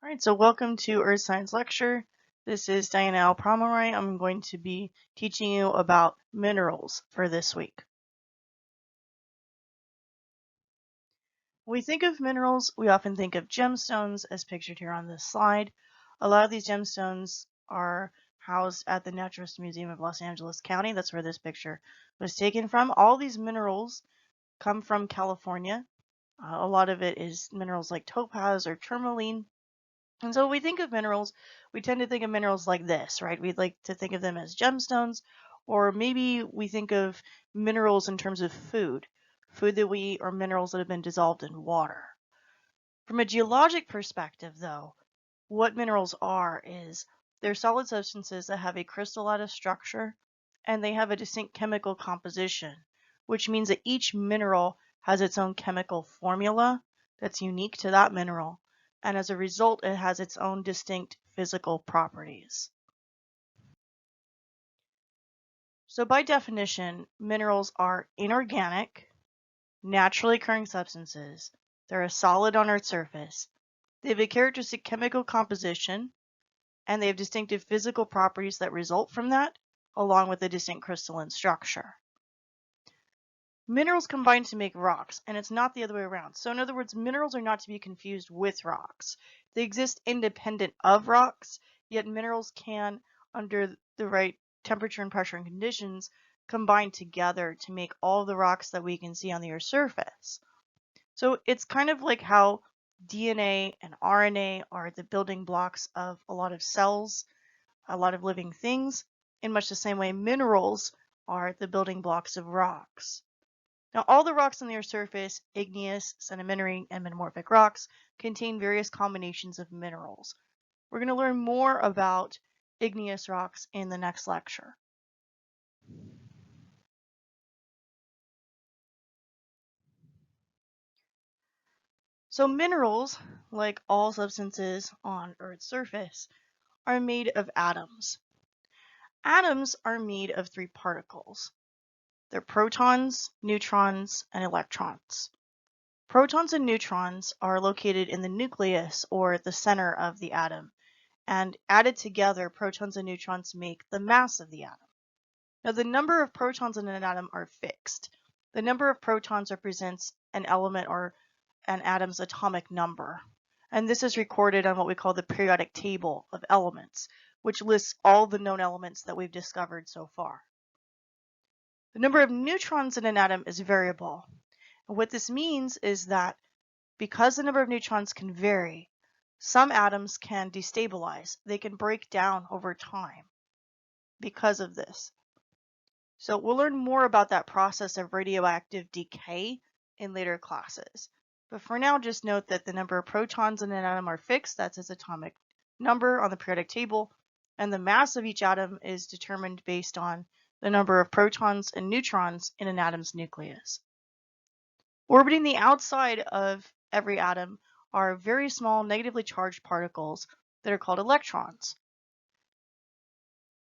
All right, so welcome to Earth Science Lecture. This is Diana L. Pomeroy. I'm going to be teaching you about minerals for this week. When we think of minerals, we often think of gemstones as pictured here on this slide. A lot of these gemstones are housed at the Naturalist Museum of Los Angeles County. That's where this picture was taken from. All these minerals come from California. A lot of it is minerals like topaz or tourmaline. And so when we think of minerals, we tend to think of minerals like this, right? We'd like to think of them as gemstones, or maybe we think of minerals in terms of food that we eat, or minerals that have been dissolved in water. From a geologic perspective, though, what minerals are is they're solid substances that have a crystal lattice structure, and they have a distinct chemical composition, which means that each mineral has its own chemical formula that's unique to that mineral. And as a result, it has its own distinct physical properties. So by definition, minerals are inorganic, naturally occurring substances. They're a solid on Earth's surface. They have a characteristic chemical composition, and they have distinctive physical properties that result from that, along with a distinct crystalline structure. Minerals combine to make rocks, and it's not the other way around. So in other words, minerals are not to be confused with rocks. They exist independent of rocks, yet minerals can, under the right temperature and pressure and conditions, combine together to make all the rocks that we can see on the Earth's surface. So it's kind of like how DNA and RNA are the building blocks of a lot of cells, a lot of living things, in much the same way minerals are the building blocks of rocks. Now, all the rocks on the Earth's surface, igneous, sedimentary, and metamorphic rocks, contain various combinations of minerals. We're going to learn more about igneous rocks in the next lecture. So minerals, like all substances on Earth's surface, are made of atoms. Atoms are made of three particles. They're protons, neutrons, and electrons. Protons and neutrons are located in the nucleus, or the center of the atom, and added together, protons and neutrons make the mass of the atom. Now, the number of protons in an atom are fixed. The number of protons represents an element or an atom's atomic number, and this is recorded on what we call the periodic table of elements, which lists all the known elements that we've discovered so far. The number of neutrons in an atom is variable. And what this means is that because the number of neutrons can vary, some atoms can destabilize. They can break down over time because of this. So we'll learn more about that process of radioactive decay in later classes. But for now, just note that the number of protons in an atom are fixed. That's its atomic number on the periodic table. And the mass of each atom is determined based on the number of protons and neutrons in an atom's nucleus. Orbiting the outside of every atom are very small negatively charged particles that are called electrons.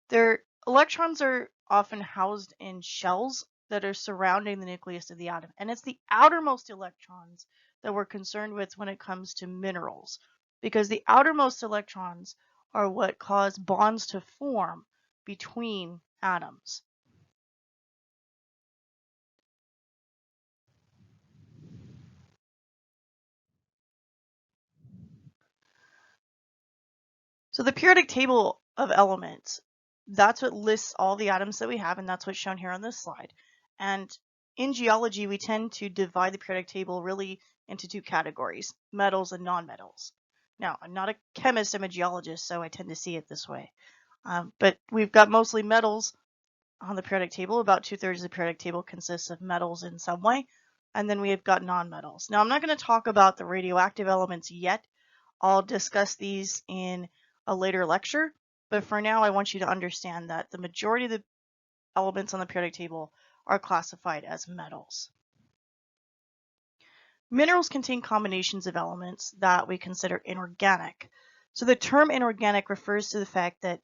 Their electrons are often housed in shells that are surrounding the nucleus of the atom, and it's the outermost electrons that we're concerned with when it comes to minerals, because the outermost electrons are what cause bonds to form between atoms. So the periodic table of elements, that's what lists all the atoms that we have, and that's what's shown here on this slide. And in geology, we tend to divide the periodic table really into two categories, metals and nonmetals. Now, I'm not a chemist, I'm a geologist, so I tend to see it this way. But we've got mostly metals on the periodic table. About 2/3 of the periodic table consists of metals in some way. And then we've got nonmetals. Now, I'm not going to talk about the radioactive elements yet. I'll discuss these in a later lecture, but for now I want you to understand that the majority of the elements on the periodic table are classified as metals. Minerals contain combinations of elements that we consider inorganic. So the term inorganic refers to the fact that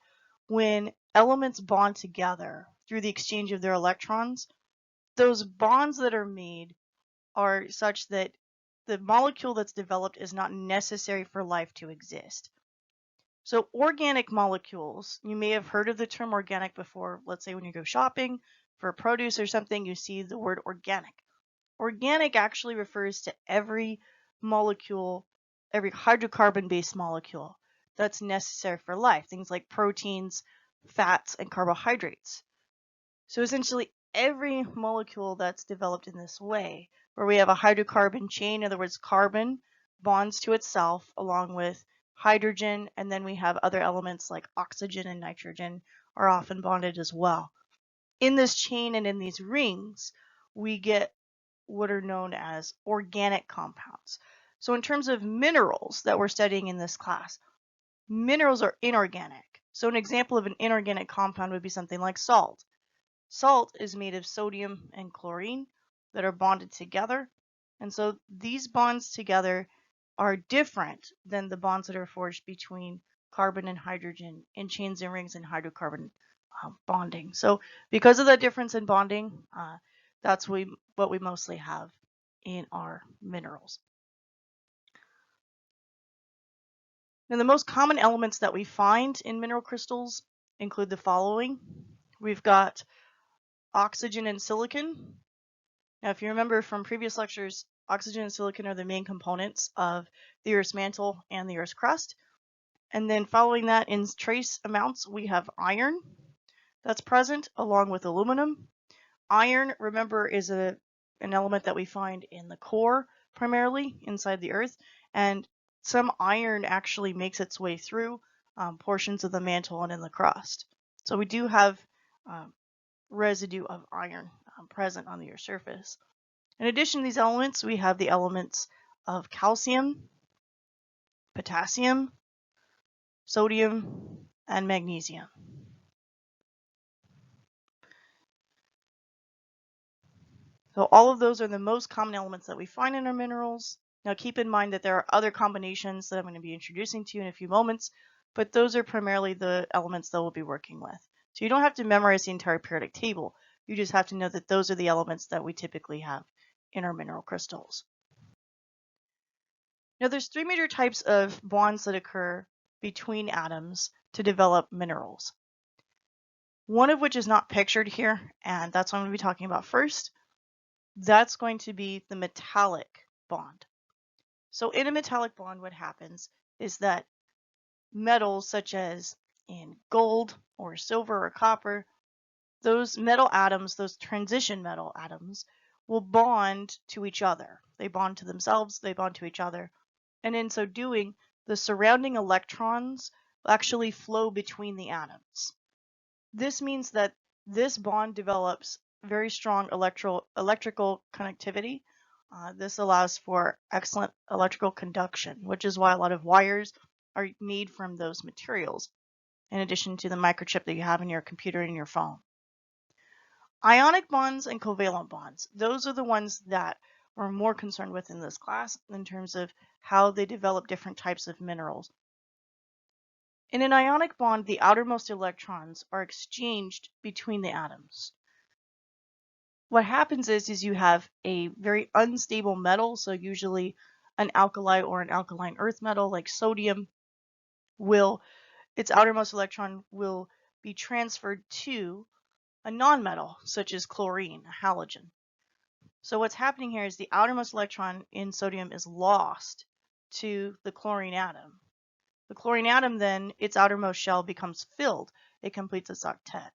when elements bond together through the exchange of their electrons, those bonds that are made are such that the molecule that's developed is not necessary for life to exist. So organic molecules, you may have heard of the term organic before. Let's say when you go shopping for produce or something, you see the word organic. Organic actually refers to every molecule, every hydrocarbon-based molecule that's necessary for life, things like proteins, fats, and carbohydrates. So essentially every molecule that's developed in this way, where we have a hydrocarbon chain, in other words, carbon bonds to itself along with hydrogen, and then we have other elements like oxygen and nitrogen are often bonded as well. In this chain and in these rings, we get what are known as organic compounds. So in terms of minerals that we're studying in this class, minerals are inorganic. So an example of an inorganic compound would be something like salt. Salt is made of sodium and chlorine that are bonded together. And so these bonds together are different than the bonds that are forged between carbon and hydrogen in chains and rings and hydrocarbon bonding. So because of that difference in bonding, that's what we mostly have in our minerals. Now, the most common elements that we find in mineral crystals include the following. We've got oxygen and silicon. Now, if you remember from previous lectures, oxygen and silicon are the main components of the Earth's mantle and the Earth's crust. And then following that in trace amounts, we have iron that's present along with aluminum. Iron, remember, is an element that we find in the core, primarily inside the Earth, and some iron actually makes its way through portions of the mantle and in the crust. So we do have residue of iron present on the Earth's surface. In addition to these elements, we have the elements of calcium, potassium, sodium, and magnesium. So all of those are the most common elements that we find in our minerals. Now keep in mind that there are other combinations that I'm going to be introducing to you in a few moments, but those are primarily the elements that we'll be working with. So you don't have to memorize the entire periodic table. You just have to know that those are the elements that we typically have in our mineral crystals. Now there's three major types of bonds that occur between atoms to develop minerals. One of which is not pictured here, and that's what I'm going to be talking about first. That's going to be the metallic bond. So in a metallic bond, what happens is that metals such as in gold or silver or copper, those metal atoms, those transition metal atoms, will bond to each other. They bond to themselves, they bond to each other. And in so doing, the surrounding electrons actually flow between the atoms. This means that this bond develops very strong electrical connectivity. This allows for excellent electrical conduction, which is why a lot of wires are made from those materials, in addition to the microchip that you have in your computer and your phone. Ionic bonds and covalent bonds, those are the ones that we're more concerned with in this class in terms of how they develop different types of minerals. In an ionic bond, the outermost electrons are exchanged between the atoms. What happens is you have a very unstable metal, so usually an alkali or an alkaline earth metal like sodium its outermost electron will be transferred to a nonmetal such as chlorine, a halogen. So what's happening here is the outermost electron in sodium is lost to the chlorine atom. The chlorine atom then, its outermost shell becomes filled. It completes its octet.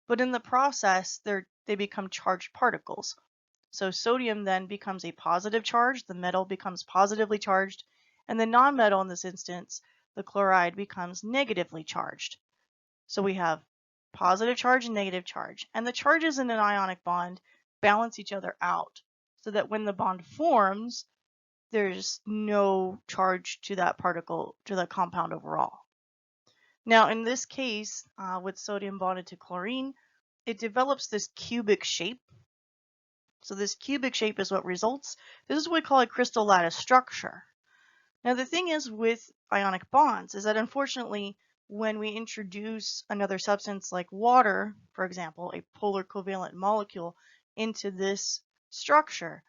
But in the process, they become charged particles. So sodium then becomes a positive charge, the metal becomes positively charged, and the nonmetal in this instance, the chloride, becomes negatively charged. So we have positive charge and negative charge. And the charges in an ionic bond balance each other out so that when the bond forms, there's no charge to that particle, to that compound overall. Now in this case, with sodium bonded to chlorine, it develops this cubic shape. So this cubic shape is what results. This is what we call a crystal lattice structure. Now the thing is with ionic bonds is that unfortunately when we introduce another substance like water, for example, a polar covalent molecule, into this structure,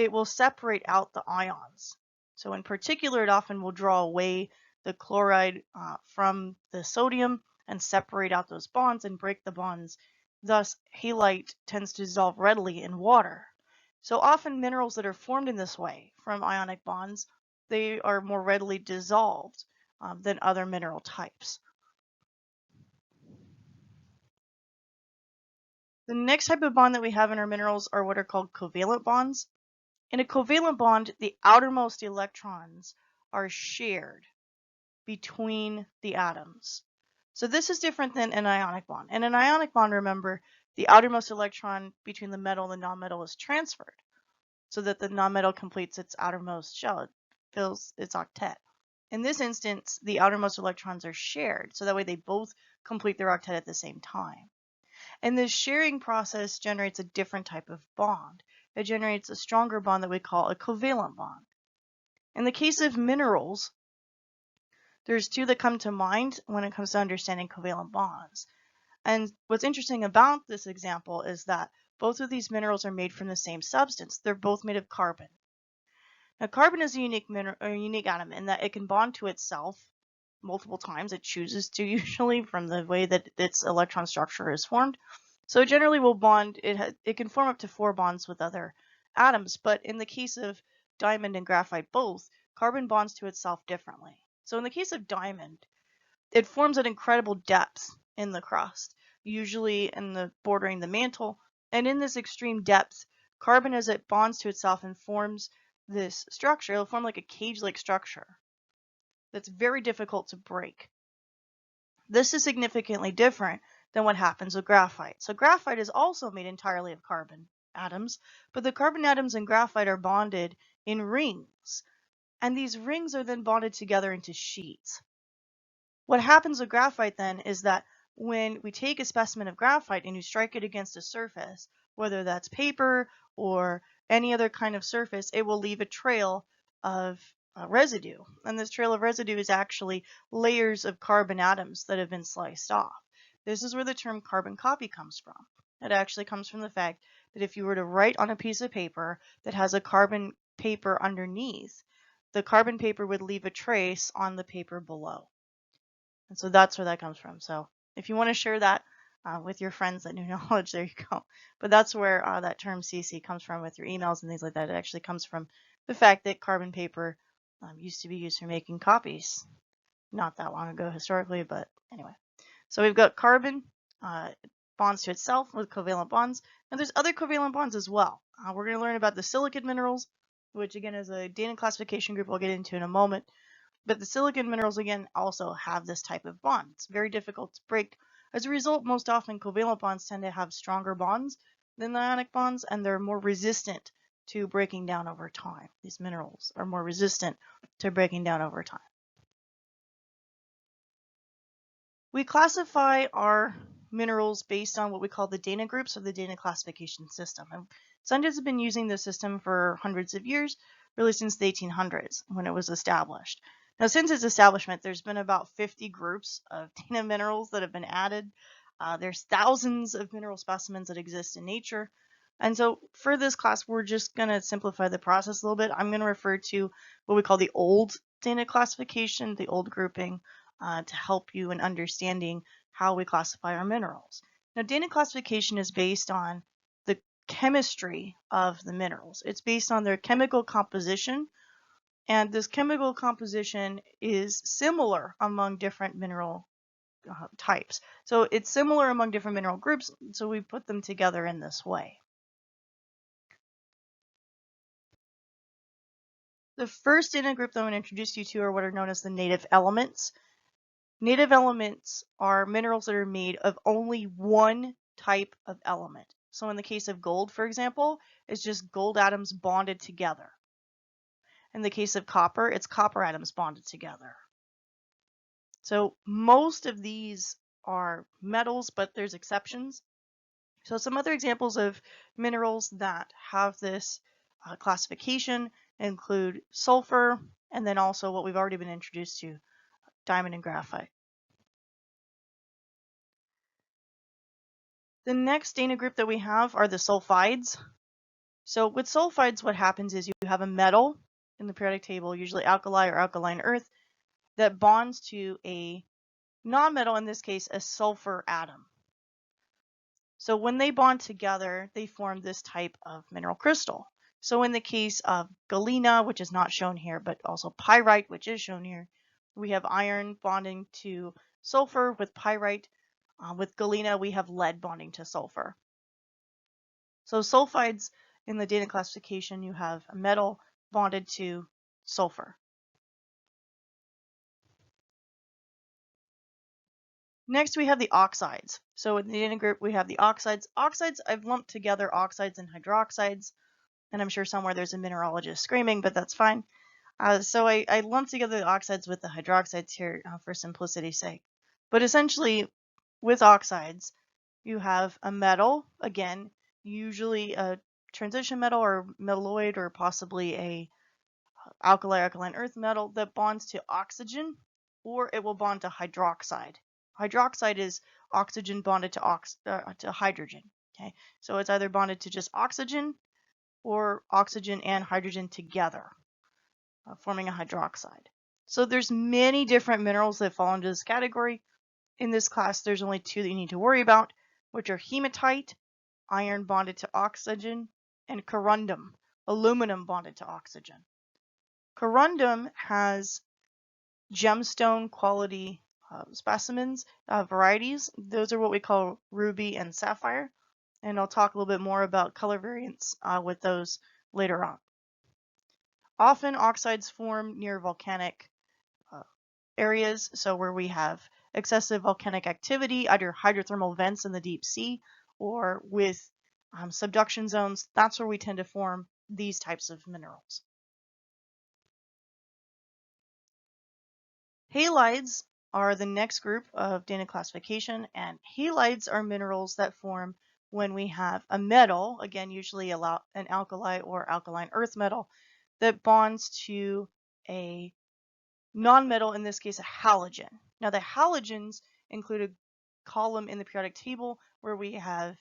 it will separate out the ions. So in particular, it often will draw away the chloride from the sodium and separate out those bonds and break the bonds. Thus, halite tends to dissolve readily in water. So often minerals that are formed in this way from ionic bonds, they are more readily dissolved than other mineral types. The next type of bond that we have in our minerals are what are called covalent bonds. In a covalent bond, the outermost electrons are shared between the atoms. So this is different than an ionic bond. In an ionic bond, remember, the outermost electron between the metal and the nonmetal is transferred so that the nonmetal completes its outermost shell, it fills its octet. In this instance, the outermost electrons are shared, so that way they both complete their octet at the same time. And this sharing process generates a different type of bond. It generates a stronger bond that we call a covalent bond. In the case of minerals, there's two that come to mind when it comes to understanding covalent bonds. And what's interesting about this example is that both of these minerals are made from the same substance. They're both made of carbon. Now, carbon is a unique atom in that it can bond to itself multiple times. It chooses to usually from the way that its electron structure is formed. So it generally will bond, it can form up to 4 bonds with other atoms, but in the case of diamond and graphite both, carbon bonds to itself differently. So in the case of diamond, it forms at incredible depth in the crust, usually in the bordering the mantle, and in this extreme depth, carbon as it bonds to itself and forms this structure, it'll form like a cage-like structure that's very difficult to break. This is significantly different than what happens with graphite. So graphite is also made entirely of carbon atoms, but the carbon atoms in graphite are bonded in rings, and these rings are then bonded together into sheets. What happens with graphite then is that when we take a specimen of graphite and you strike it against a surface, whether that's paper or any other kind of surface, it will leave a trail of residue. And this trail of residue is actually layers of carbon atoms that have been sliced off. This is where the term carbon copy comes from. It actually comes from the fact that if you were to write on a piece of paper that has a carbon paper underneath, the carbon paper would leave a trace on the paper below. And so that's where that comes from. So if you want to share that with your friends, that new knowledge, there you go. But that's where that term CC comes from with your emails and things like that. It actually comes from the fact that carbon paper used to be used for making copies not that long ago historically, but anyway. So we've got carbon bonds to itself with covalent bonds. And there's other covalent bonds as well. We're going to learn about the silicate minerals, which again is a data classification group we'll get into in a moment. But the silicate minerals, again, also have this type of bond. It's very difficult to break. As a result, most often covalent bonds tend to have stronger bonds than the ionic bonds, and they're more resistant to breaking down over time. These minerals are more resistant to breaking down over time. We classify our minerals based on what we call the Dana groups or the Dana classification system. And scientists have been using this system for hundreds of years, really since the 1800s when it was established. Now, since its establishment, there's been about 50 groups of Dana minerals that have been added. There's thousands of mineral specimens that exist in nature. And so for this class, we're just going to simplify the process a little bit. I'm going to refer to what we call the old Dana classification, the old grouping, to help you in understanding how we classify our minerals. Now, Dana classification is based on the chemistry of the minerals. It's based on their chemical composition, and this chemical composition is similar among different mineral types. So it's similar among different mineral groups, so we put them together in this way. The first Dana group that I'm going to introduce you to are what are known as the native elements. Native elements are minerals that are made of only one type of element. So in the case of gold, for example, it's just gold atoms bonded together. In the case of copper, it's copper atoms bonded together. So most of these are metals, but there's exceptions. So some other examples of minerals that have this classification include sulfur, and then also what we've already been introduced to, diamond and graphite. The next Dana group that we have are the sulfides. So with sulfides, what happens is you have a metal in the periodic table, usually alkali or alkaline earth, that bonds to a nonmetal, in this case, a sulfur atom. So when they bond together, they form this type of mineral crystal. So in the case of galena, which is not shown here, but also pyrite, which is shown here, we have iron bonding to sulfur with pyrite. With galena, we have lead bonding to sulfur. So sulfides, in the data classification, you have a metal bonded to sulfur. Next, we have the oxides. So in the data group, we have the oxides. Oxides, I've lumped together oxides and hydroxides, and I'm sure somewhere there's a mineralogist screaming, but that's fine. So I lumped together the oxides with the hydroxides here for simplicity's sake. But essentially, with oxides, you have a metal, again, usually a transition metal or metalloid or possibly a alkaline earth metal that bonds to oxygen, or it will bond to hydroxide. Hydroxide is oxygen bonded to hydrogen. Okay, so it's either bonded to just oxygen or oxygen and hydrogen together, forming a hydroxide. So there's many different minerals that fall into this category. In this class, there's only two that you need to worry about, which are hematite, iron bonded to oxygen, and corundum, aluminum bonded to oxygen. Corundum has gemstone quality specimens, varieties. Those are what we call ruby and sapphire. And I'll talk a little bit more about color variants with those later on. Often oxides form near volcanic areas, so where we have excessive volcanic activity, either hydrothermal vents in the deep sea or with subduction zones. That's where we tend to form these types of minerals. Halides are the next group of data classification, and halides are minerals that form when we have a metal, again usually an alkali or alkaline earth metal, that bonds to a nonmetal, in this case a halogen. Now the halogens include a column in the periodic table where we have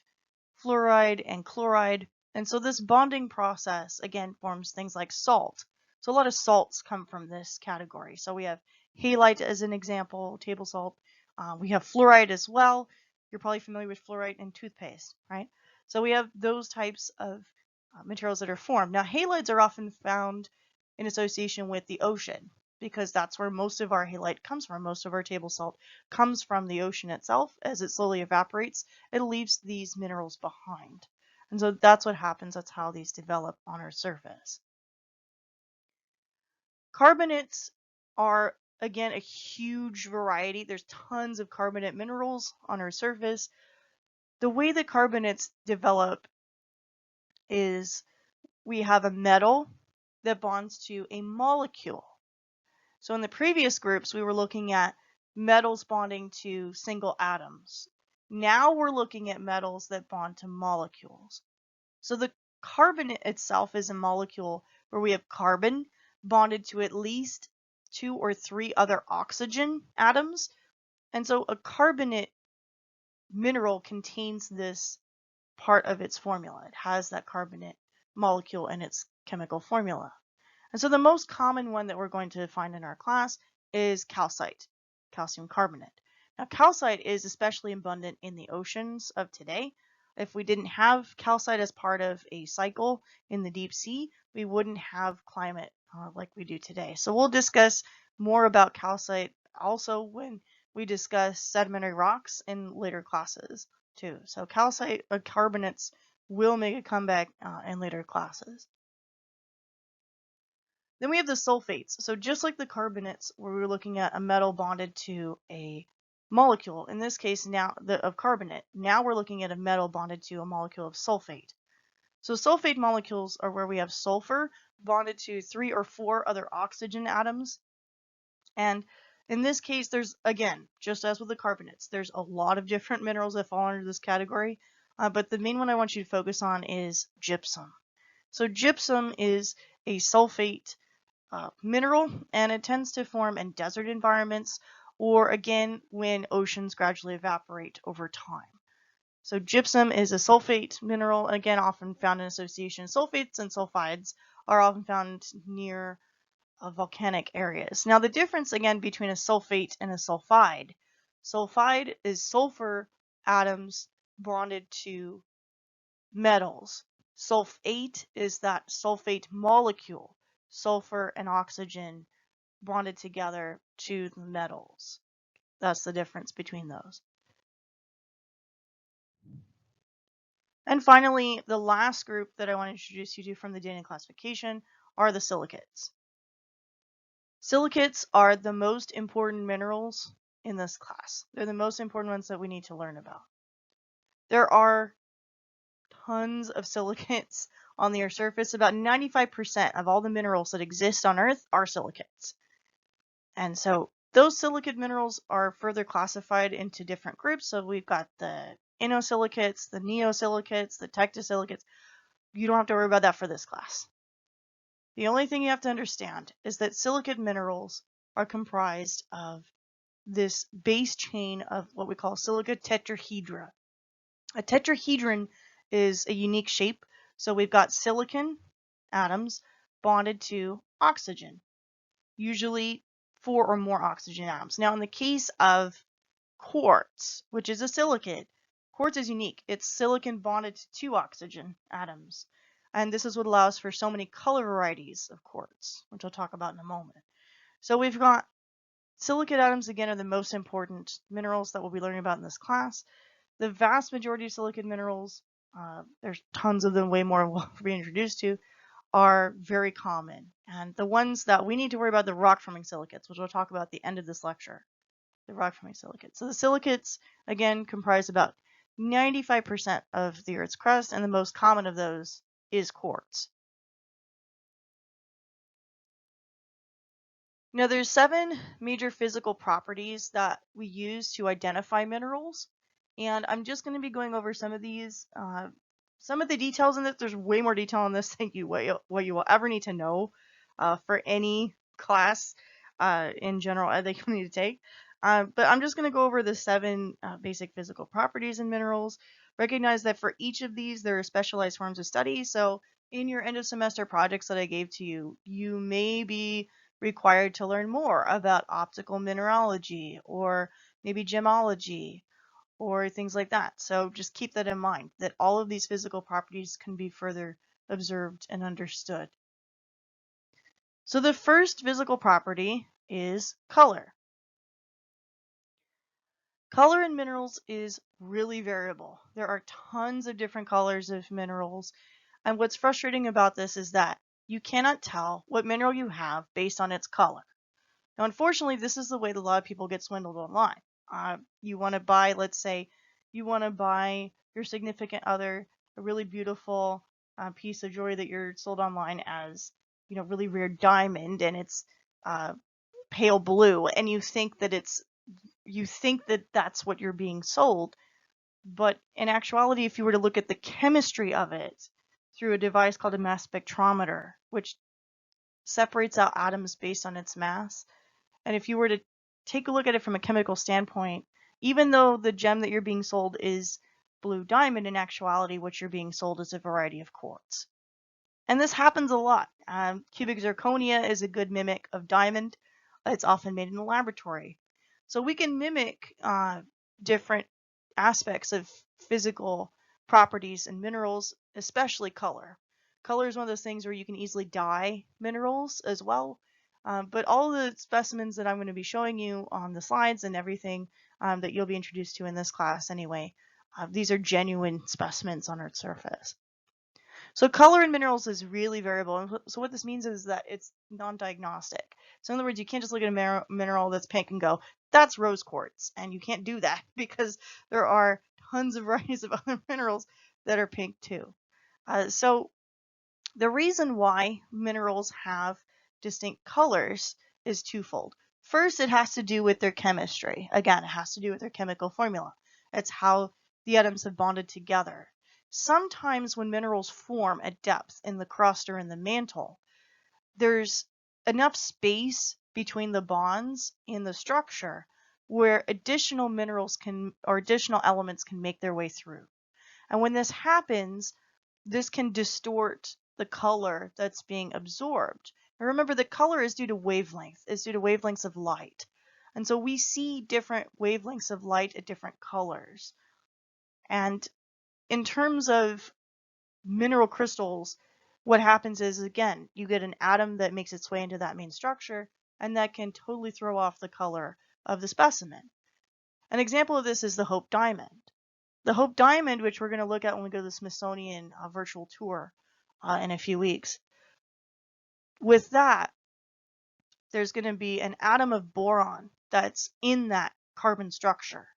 fluoride and chloride, and so this bonding process again forms things like salt. So a lot of salts come from this category. So we have halite as an example, table salt. We have fluoride as well. You're probably familiar with fluoride in toothpaste, right? So we have those types of materials that are formed. Now halides are often found in association with the ocean because that's where most of our halite comes from. Most of our table salt comes from the ocean itself. As it slowly evaporates, it leaves these minerals behind. And so that's what happens. That's how these develop on our surface. Carbonates are, again, a huge variety. There's tons of carbonate minerals on our surface. The way that carbonates develop is we have a metal that bonds to a molecule. So in the previous groups, we were looking at metals bonding to single atoms. Now we're looking at metals that bond to molecules. So the carbonate itself is a molecule where we have carbon bonded to at least 2 or 3 other oxygen atoms. And so a carbonate mineral contains this part of its formula. It has that carbonate molecule in its chemical formula. And so the most common one that we're going to find in our class is calcite, calcium carbonate. Now calcite is especially abundant in the oceans of today. If we didn't have calcite as part of a cycle in the deep sea, we wouldn't have climate like we do today. So we'll discuss more about calcite also when we discuss sedimentary rocks in later classes too. So calcite carbonates will make a comeback in later classes. Then we have the sulfates. So just like the carbonates, where we were looking at a metal bonded to a molecule, in this case now of carbonate, now we're looking at a metal bonded to a molecule of sulfate. So sulfate molecules are where we have sulfur bonded to 3 or 4 other oxygen atoms. And in this case, there's, again, just as with the carbonates, there's a lot of different minerals that fall under this category. But the main one I want you to focus on is gypsum. So gypsum is a sulfate mineral, and it tends to form in desert environments or again when oceans gradually evaporate over time. So gypsum is a sulfate mineral, again, often found in association. Sulfates and sulfides are often found near volcanic areas. Now, the difference, again, between a sulfate and a sulfide. Sulfide is sulfur atoms bonded to metals. Sulfate is that sulfate molecule, sulfur and oxygen bonded together to the metals. That's the difference between those. And finally, the last group that I want to introduce you to from the data classification are the silicates. Silicates are the most important minerals in this class. They're the most important ones that we need to learn about. There are tons of silicates on the Earth's surface. About 95% of all the minerals that exist on Earth are silicates. And so those silicate minerals are further classified into different groups. So we've got the inosilicates, the neosilicates, the tectosilicates. You don't have to worry about that for this class. The only thing you have to understand is that silicate minerals are comprised of this base chain of what we call silica tetrahedra. A tetrahedron is a unique shape. So we've got silicon atoms bonded to oxygen, usually 4 or more oxygen atoms. Now, in the case of quartz, which is a silicate, quartz is unique. It's silicon bonded to 2 oxygen atoms. And this is what allows for so many color varieties of quartz, which I'll talk about in a moment. So we've got silicate atoms, again, are the most important minerals that we'll be learning about in this class. The vast majority of silicate minerals, there's tons of them, way more than we'll be introduced to, are very common. And the ones that we need to worry about, the rock-forming silicates, which we'll talk about at the end of this lecture, the rock-forming silicates. So the silicates, again, comprise about 95% of the Earth's crust, and the most common of those is quartz. Now, there's 7 major physical properties that we use to identify minerals, and I'm just going to be going over some of these. Some of the details in this, there's way more detail in this than what you will ever need to know for any class in general that you need to take. But I'm just going to go over the 7 basic physical properties in minerals. Recognize that for each of these, there are specialized forms of study. So in your end of semester projects that I gave to you, you may be required to learn more about optical mineralogy or maybe gemology or things like that. So just keep that in mind, that all of these physical properties can be further observed and understood. So the first physical property is color. Color in minerals is really variable. There are tons of different colors of minerals. And what's frustrating about this is that you cannot tell what mineral you have based on its color. Now, unfortunately, this is the way that a lot of people get swindled online. You want to buy, let's say, you want to buy your significant other a really beautiful piece of jewelry that you're sold online as, really rare diamond, and it's pale blue, and you think that that's what you're being sold. But in actuality, if you were to look at the chemistry of it through a device called a mass spectrometer, which separates out atoms based on its mass, and if you were to take a look at it from a chemical standpoint, even though the gem that you're being sold is blue diamond, in actuality, what you're being sold is a variety of quartz. And this happens a lot. Cubic zirconia is a good mimic of diamond. It's often made in the laboratory. So we can mimic different aspects of physical properties in minerals, especially color. Color is one of those things where you can easily dye minerals as well. But all the specimens that I'm going to be showing you on the slides and everything that you'll be introduced to in this class anyway, these are genuine specimens on Earth's surface. So color in minerals is really variable. And so what this means is that it's non-diagnostic. So in other words, you can't just look at a mineral that's pink and go, that's rose quartz. And you can't do that because there are tons of varieties of other minerals that are pink too. So the reason why minerals have distinct colors is twofold. First, it has to do with their chemistry. Again, it has to do with their chemical formula. It's how the atoms have bonded together. Sometimes when minerals form at depth in the crust or in the mantle, there's enough space between the bonds in the structure where additional minerals or additional elements can make their way through. And when this happens, this can distort the color that's being absorbed. And remember, the color is due to wavelength, is due to wavelengths of light. And so we see different wavelengths of light at different colors. And in terms of mineral crystals, what happens is, again, you get an atom that makes its way into that main structure, and that can totally throw off the color of the specimen. An example of this is the Hope Diamond. The Hope Diamond, which we're going to look at when we go to the Smithsonian virtual tour in a few weeks. With that, there's going to be an atom of boron that's in that carbon structure.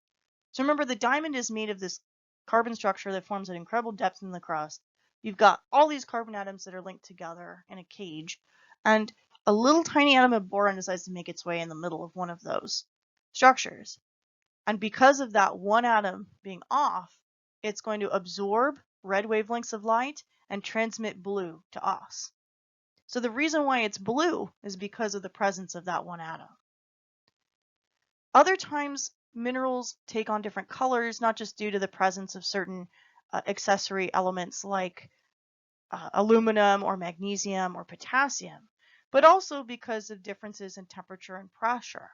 So remember, the diamond is made of this carbon structure that forms at incredible depth in the crust. You've got all these carbon atoms that are linked together in a cage, and a little tiny atom of boron decides to make its way in the middle of one of those structures. And because of that one atom being off, it's going to absorb red wavelengths of light and transmit blue to us. So the reason why it's blue is because of the presence of that one atom. Other times, minerals take on different colors, not just due to the presence of certain accessory elements like aluminum or magnesium or potassium, but also because of differences in temperature and pressure.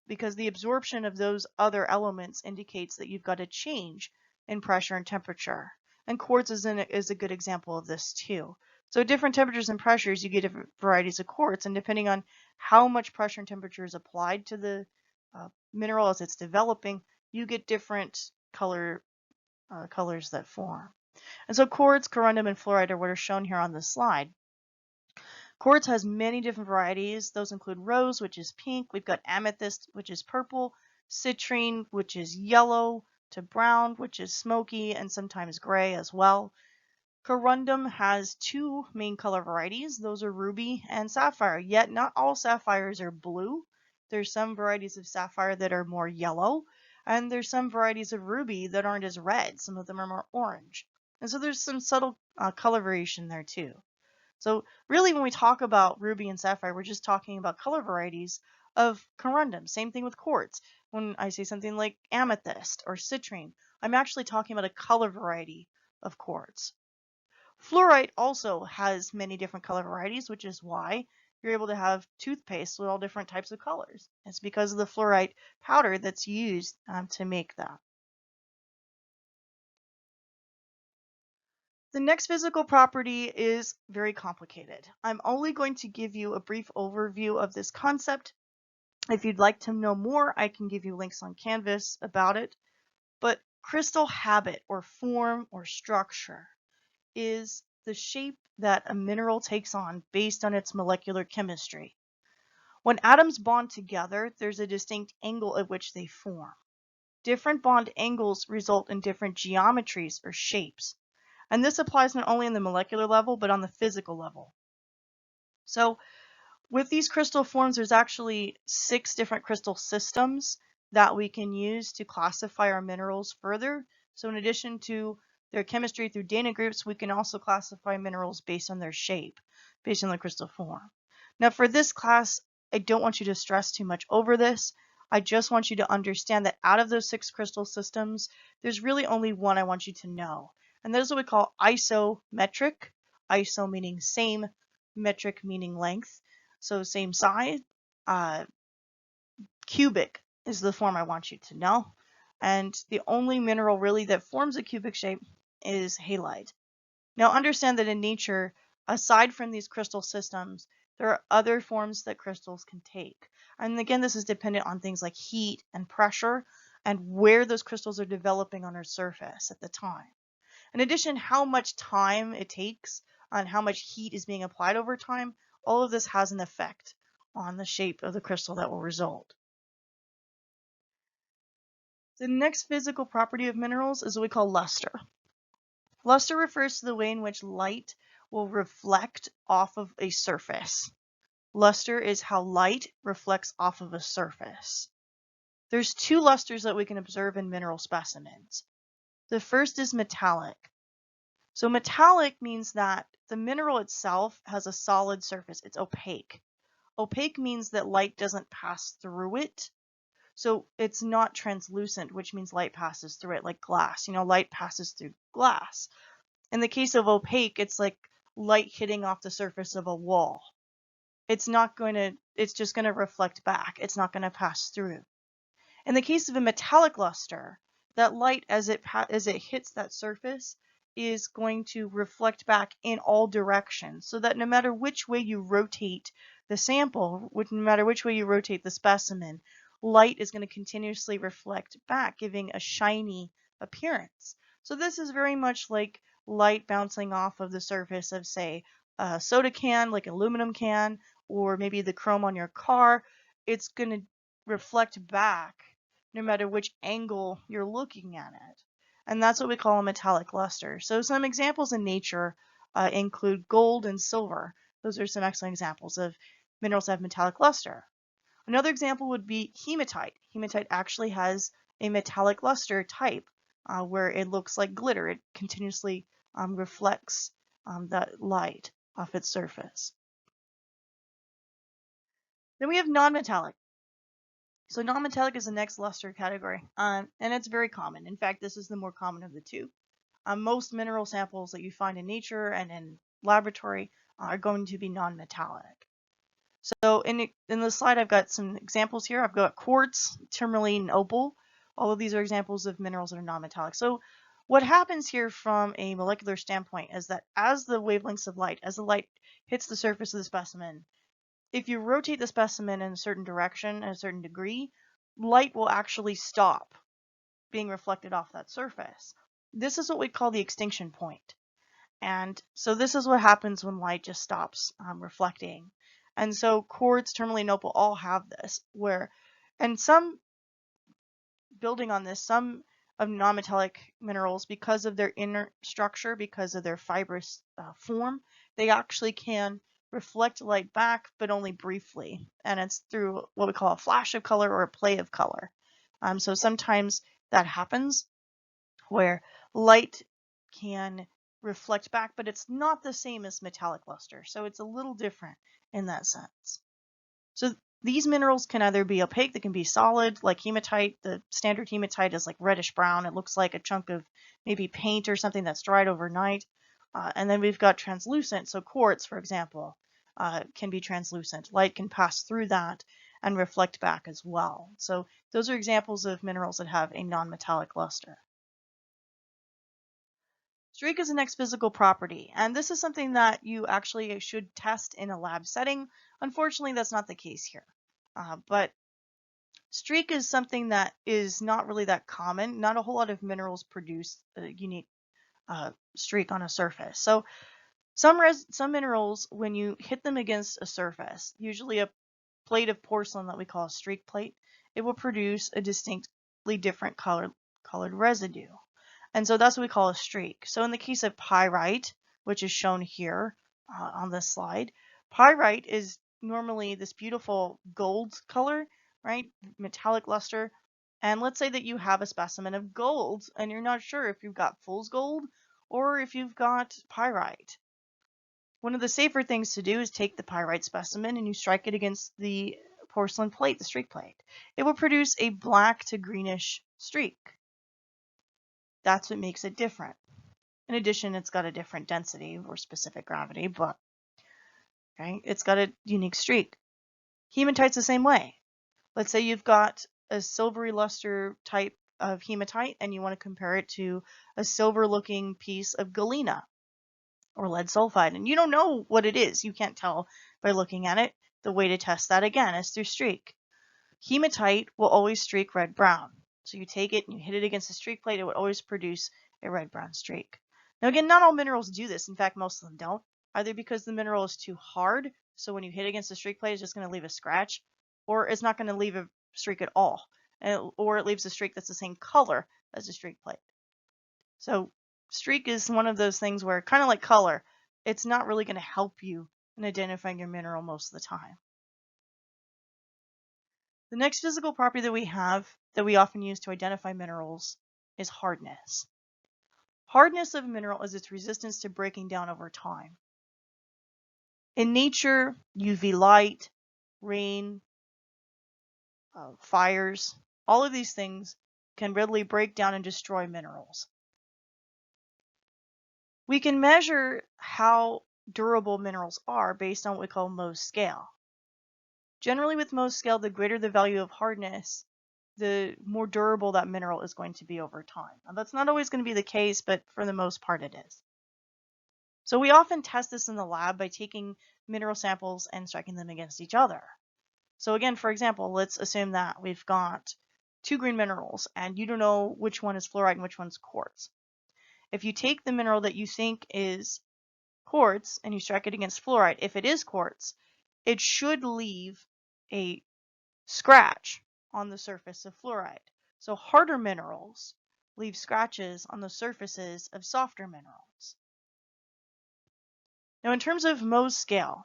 Because the absorption of those other elements indicates that you've got a change in pressure and temperature. And quartz is a good example of this too. So different temperatures and pressures, you get different varieties of quartz, and depending on how much pressure and temperature is applied to the mineral as it's developing, you get different colors that form. And so quartz, corundum, and fluorite are what are shown here on this slide. Quartz has many different varieties. Those include rose, which is pink. We've got amethyst, which is purple, citrine, which is yellow, to brown, which is smoky, and sometimes gray as well. Corundum has two main color varieties. Those are ruby and sapphire, yet not all sapphires are blue. There's some varieties of sapphire that are more yellow, and there's some varieties of ruby that aren't as red. Some of them are more orange. And so there's some subtle color variation there too. So really, when we talk about ruby and sapphire, we're just talking about color varieties of corundum. Same thing with quartz. When I say something like amethyst or citrine, I'm actually talking about a color variety of quartz. Fluorite also has many different color varieties, which is why you're able to have toothpaste with all different types of colors. It's because of the fluorite powder that's used to make that. The next physical property is very complicated. I'm only going to give you a brief overview of this concept. If you'd like to know more, I can give you links on Canvas about it. But crystal habit or form or structure is the shape that a mineral takes on based on its molecular chemistry. When atoms bond together, there's a distinct angle at which they form. Different bond angles result in different geometries or shapes. And this applies not only on the molecular level, but on the physical level. So with these crystal forms, there's actually 6 different crystal systems that we can use to classify our minerals further. So in addition to their chemistry through data groups, we can also classify minerals based on their shape, based on their crystal form. Now for this class, I don't want you to stress too much over this. I just want you to understand that out of those 6 crystal systems, there's really only one I want you to know. And those are what we call isometric. Iso meaning same, metric meaning length. So same size. Cubic is the form I want you to know. And the only mineral really that forms a cubic shape is halide. Now understand that in nature, aside from these crystal systems, there are other forms that crystals can take. And again, this is dependent on things like heat and pressure and where those crystals are developing on our surface at the time. In addition, how much time it takes and how much heat is being applied over time, all of this has an effect on the shape of the crystal that will result. The next physical property of minerals is what we call luster. Luster refers to the way in which light will reflect off of a surface. Luster is how light reflects off of a surface. There's 2 lusters that we can observe in mineral specimens. The first is metallic. So metallic means that the mineral itself has a solid surface. It's opaque. Opaque means that light doesn't pass through it. So it's not translucent, which means light passes through it, like glass. Light passes through glass. In the case of opaque, it's like light hitting off the surface of a wall. It's just going to reflect back. It's not going to pass through. In the case of a metallic luster, that light as it hits that surface is going to reflect back in all directions, so that no matter which way you rotate the sample, no matter which way you rotate the specimen, light is going to continuously reflect back, giving a shiny appearance. So this is very much like light bouncing off of the surface of, say, a soda can, like an aluminum can, or maybe the chrome on your car. It's going to reflect back no matter which angle you're looking at it. And that's what we call a metallic luster. So some examples in nature include gold and silver. Those are some excellent examples of minerals that have metallic luster. Another example would be hematite. Hematite actually has a metallic luster type where it looks like glitter. It continuously reflects that light off its surface. Then we have non-metallic. So non-metallic is the next luster category, and it's very common. In fact, this is the more common of the two. Most mineral samples that you find in nature and in laboratory are going to be non-metallic. So in the slide, I've got some examples here. I've got quartz, tourmaline, and opal. All of these are examples of minerals that are non-metallic. So what happens here from a molecular standpoint is that as the wavelengths of light, as the light hits the surface of the specimen, if you rotate the specimen in a certain direction at a certain degree, light will actually stop being reflected off that surface. This is what we call the extinction point. And so this is what happens when light just stops reflecting. And so quartz, tourmaline, opal all have this, and some, building on this, some of non-metallic minerals, because of their inner structure, because of their fibrous form, they actually can reflect light back, but only briefly. And it's through what we call a flash of color or a play of color. So sometimes that happens where light can reflect back, but it's not the same as metallic luster. So it's a little different in that sense. So these minerals can either be opaque, they can be solid, like hematite. The standard hematite is like reddish brown. It looks like a chunk of maybe paint or something that's dried overnight. And then we've got translucent. So quartz, for example, can be translucent. Light can pass through that and reflect back as well. So those are examples of minerals that have a non-metallic luster. Streak is the next physical property, and this is something that you actually should test in a lab setting. Unfortunately, that's not the case here. But streak is something that is not really that common. Not a whole lot of minerals produce a unique streak on a surface. So some minerals, when you hit them against a surface, usually a plate of porcelain that we call a streak plate, it will produce a distinctly different colored residue. And so that's what we call a streak. So in the case of pyrite, which is shown here on this slide, pyrite is normally this beautiful gold color, right? Metallic luster. And let's say that you have a specimen of gold and you're not sure if you've got fool's gold or if you've got pyrite. One of the safer things to do is take the pyrite specimen and you strike it against the porcelain plate, the streak plate. It will produce a black to greenish streak. That's what makes it different. In addition, it's got a different density or specific gravity, but okay, it's got a unique streak. Hematite's the same way. Let's say you've got a silvery luster type of hematite and you want to compare it to a silver looking piece of galena or lead sulfide, and you don't know what it is. You can't tell by looking at it. The way to test that again is through streak. Hematite will always streak red-brown. So you take it and you hit it against the streak plate, it would always produce a red-brown streak. Now again, not all minerals do this. In fact, most of them don't. Either because the mineral is too hard, so when you hit against the streak plate, it's just going to leave a scratch, or it's not going to leave a streak at all, or it leaves a streak that's the same color as the streak plate. So streak is one of those things where, kind of like color, it's not really going to help you in identifying your mineral most of the time. The next physical property that we have that we often use to identify minerals is hardness. Hardness of a mineral is its resistance to breaking down over time. In nature, UV light, rain, fires, All of these things can readily break down and destroy minerals. We can measure how durable minerals are based on what we call Mohs scale. Generally with Mohs scale, the greater the value of hardness, the more durable that mineral is going to be over time. Now, that's not always going to be the case, but for the most part it is. So we often test this in the lab by taking mineral samples and striking them against each other. So again, for example, let's assume that we've got two green minerals and you don't know which one is fluorite and which one's quartz. If you take the mineral that you think is quartz and you strike it against fluorite, if it is quartz, it should leave a scratch on the surface of fluorite. So harder minerals leave scratches on the surfaces of softer minerals. Now in terms of Mohs scale,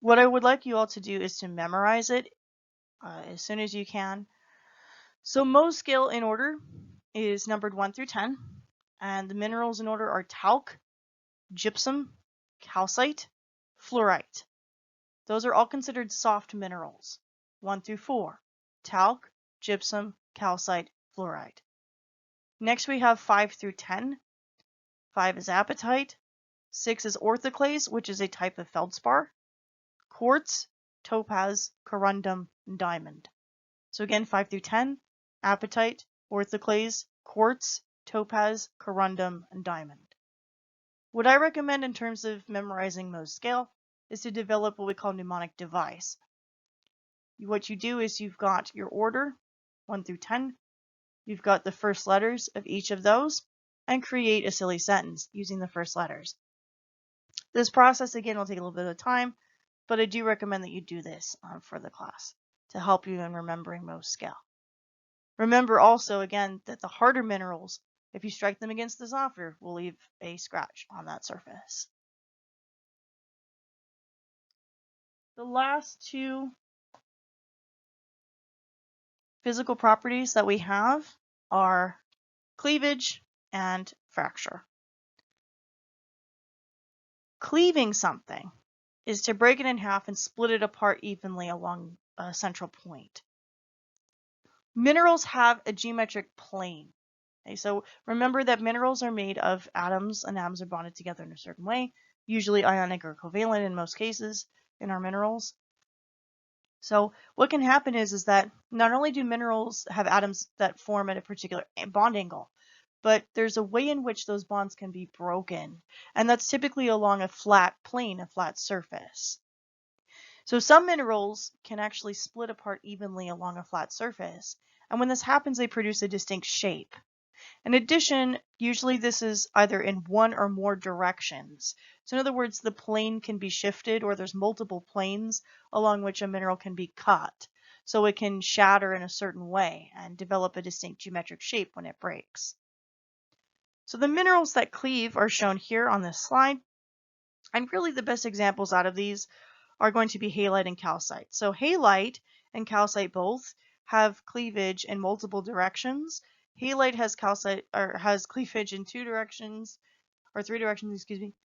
what I would like you all to do is to memorize it as soon as you can. So Mohs scale in order is numbered 1 through 10, and the minerals in order are talc, gypsum, calcite, fluorite. Those are all considered soft minerals. 1 through 4, talc, gypsum, calcite, fluorite. Next we have 5 through 10. 5 is apatite, 6 is orthoclase, which is a type of feldspar, quartz, topaz, corundum, and diamond. So again, 5 through 10, apatite, orthoclase, quartz, topaz, corundum, and diamond. What I recommend in terms of memorizing Mohs scale is to develop what we call mnemonic device. What you do is you've got your order, 1 through 10, you've got the first letters of each of those, and create a silly sentence using the first letters. This process, again, will take a little bit of time, but I do recommend that you do this for the class to help you in remembering Mohs scale. Remember also, again, that the harder minerals, if you strike them against the softer, will leave a scratch on that surface. The last two physical properties that we have are cleavage and fracture. Cleaving something is to break it in half and split it apart evenly along a central point. Minerals have a geometric plane. Okay, so remember that minerals are made of atoms, and atoms are bonded together in a certain way, usually ionic or covalent in most cases in our minerals. So what can happen is that not only do minerals have atoms that form at a particular bond angle, but there's a way in which those bonds can be broken, and that's typically along a flat plane, a flat surface. So some minerals can actually split apart evenly along a flat surface, and when this happens, they produce a distinct shape. In addition, usually this is either in one or more directions. So in other words, the plane can be shifted, or there's multiple planes along which a mineral can be cut. So it can shatter in a certain way and develop a distinct geometric shape when it breaks. So the minerals that cleave are shown here on this slide. And really the best examples out of these are going to be halite and calcite. So halite and calcite both have cleavage in multiple directions. Halite has cleavage in 2 directions, or 3 directions, excuse me.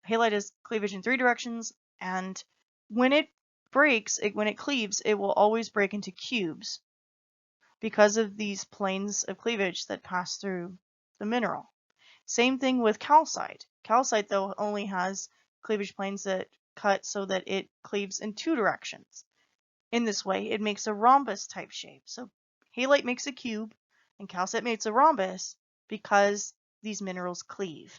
Halite has cleavage in 3 directions, and when it breaks, when it cleaves, it will always break into cubes because of these planes of cleavage that pass through the mineral. Same thing with calcite. Calcite, though, only has cleavage planes that cut so that it cleaves in 2 directions. In this way, it makes a rhombus type shape. So halite makes a cube and calcite makes a rhombus because these minerals cleave.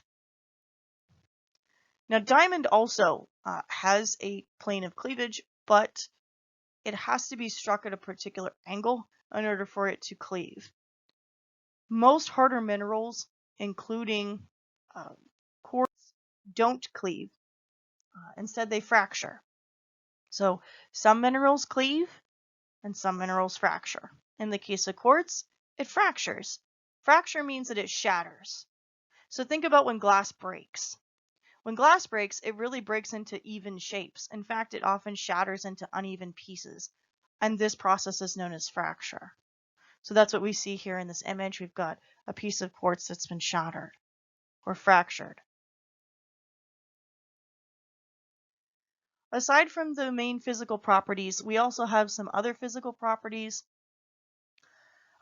Now diamond also has a plane of cleavage, but it has to be struck at a particular angle in order for it to cleave. Most harder minerals, including quartz, don't cleave. Instead, they fracture. So some minerals cleave and some minerals fracture. In the case of quartz, it fractures. Fracture means that it shatters. So think about when glass breaks. When glass breaks, it really breaks into even shapes. In fact, it often shatters into uneven pieces. And this process is known as fracture. So that's what we see here in this image. We've got a piece of quartz that's been shattered or fractured. Aside from the main physical properties, we also have some other physical properties.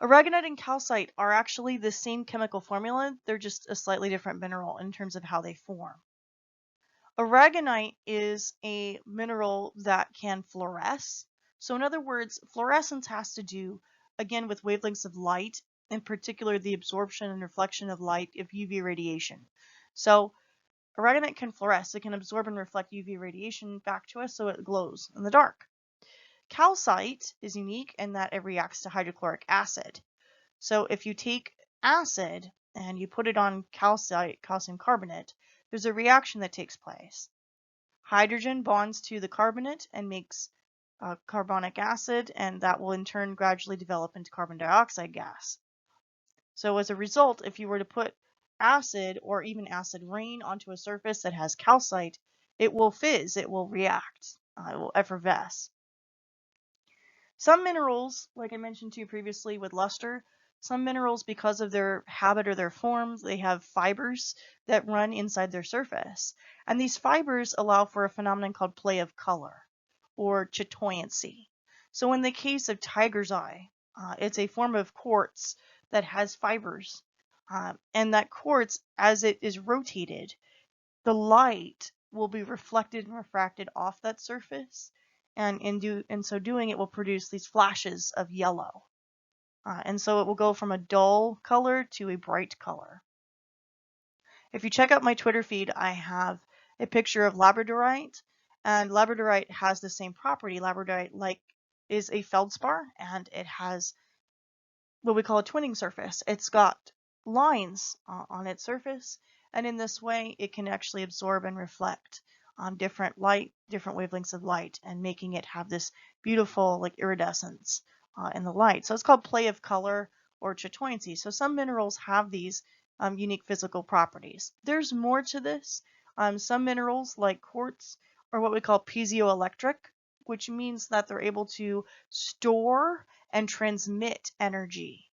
Aragonite and calcite are actually the same chemical formula, they're just a slightly different mineral in terms of how they form. Aragonite is a mineral that can fluoresce. So in other words, fluorescence has to do, again, with wavelengths of light, in particular the absorption and reflection of light of UV radiation. So aragonite can fluoresce, it can absorb and reflect UV radiation back to us so it glows in the dark. Calcite is unique in that it reacts to hydrochloric acid. So if you take acid and you put it on calcite, calcium carbonate, there's a reaction that takes place. Hydrogen bonds to the carbonate and makes carbonic acid, and that will in turn gradually develop into carbon dioxide gas. So as a result, if you were to put acid or even acid rain onto a surface that has calcite, it will fizz, it will react, it will effervesce. Some minerals, like I mentioned to you previously with luster, some minerals, because of their habit or their form, they have fibers that run inside their surface. And these fibers allow for a phenomenon called play of color or chatoyancy. So in the case of tiger's eye, it's a form of quartz that has fibers. And that quartz, as it is rotated, the light will be reflected and refracted off that surface. And in so doing, it will produce these flashes of yellow. And so it will go from a dull color to a bright color. If you check out my Twitter feed, I have a picture of labradorite, and labradorite has the same property. Labradorite is a feldspar, and it has what we call a twinning surface. It's got lines on its surface, and in this way, it can actually absorb and reflect different wavelengths of light, and making it have this beautiful iridescence in the light. So it's called play of color or chatoyancy. So some minerals have these unique physical properties. There's more to this. Some minerals like quartz are what we call piezoelectric, which means that they're able to store and transmit energy.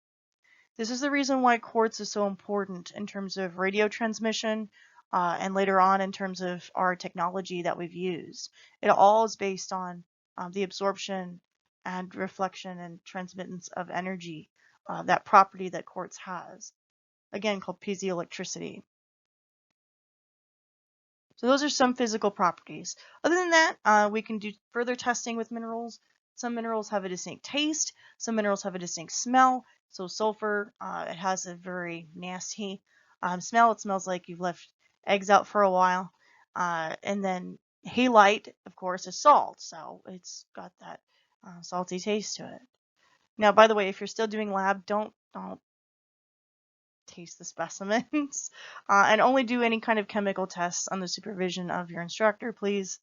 This is the reason why quartz is so important in terms of radio transmission and later on in terms of our technology that we've used. It all is based on the absorption and reflection and transmittance of energy, that property that quartz has, again called piezoelectricity. So those are some physical properties. Other than that, we can do further testing with minerals. Some minerals have a distinct taste. Some minerals have a distinct smell. So sulfur, it has a very nasty smell. It smells like you've left eggs out for a while. And then halite, of course, is salt. So it's got that salty taste to it. Now, by the way, if you're still doing lab, don't taste the specimens and only do any kind of chemical tests under supervision of your instructor, please.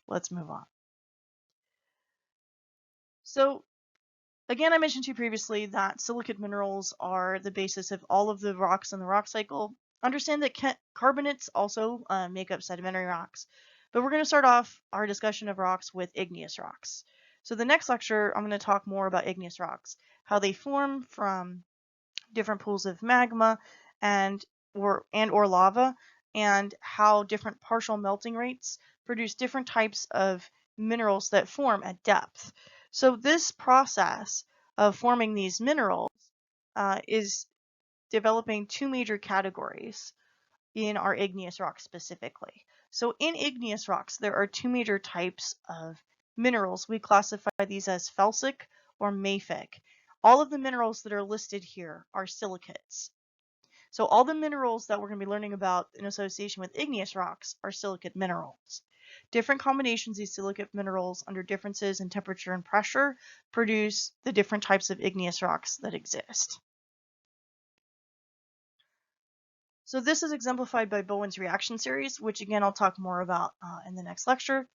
Let's move on. So again, I mentioned to you previously that silicate minerals are the basis of all of the rocks in the rock cycle. Understand that carbonates also make up sedimentary rocks, but we're going to start off our discussion of rocks with igneous rocks. So the next lecture, I'm going to talk more about igneous rocks, how they form from different pools of magma and or lava, and how different partial melting rates produce different types of minerals that form at depth. So this process of forming these minerals is developing two major categories in our igneous rocks specifically. So in igneous rocks, there are two major types of minerals. We classify these as felsic or mafic. All of the minerals that are listed here are silicates. So all the minerals that we're going to be learning about in association with igneous rocks are silicate minerals. Different combinations of these silicate minerals under differences in temperature and pressure produce the different types of igneous rocks that exist. So this is exemplified by Bowen's reaction series, which again I'll talk more about in the next lecture.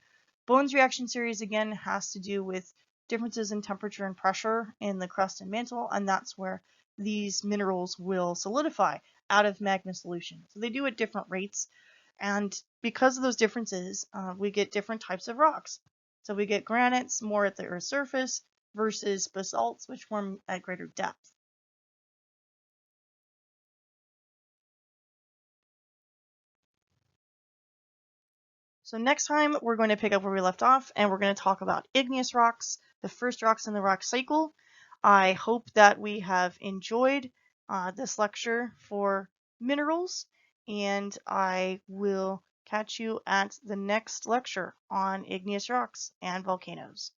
Bowen's reaction series again has to do with differences in temperature and pressure in the crust and mantle, and that's where these minerals will solidify out of magma solution. So they do at different rates, and because of those differences, we get different types of rocks. So we get granites more at the Earth's surface versus basalts, which form at greater depth. So next time we're going to pick up where we left off, and we're going to talk about igneous rocks, the first rocks in the rock cycle. I hope that we have enjoyed this lecture for minerals, and I will catch you at the next lecture on igneous rocks and volcanoes.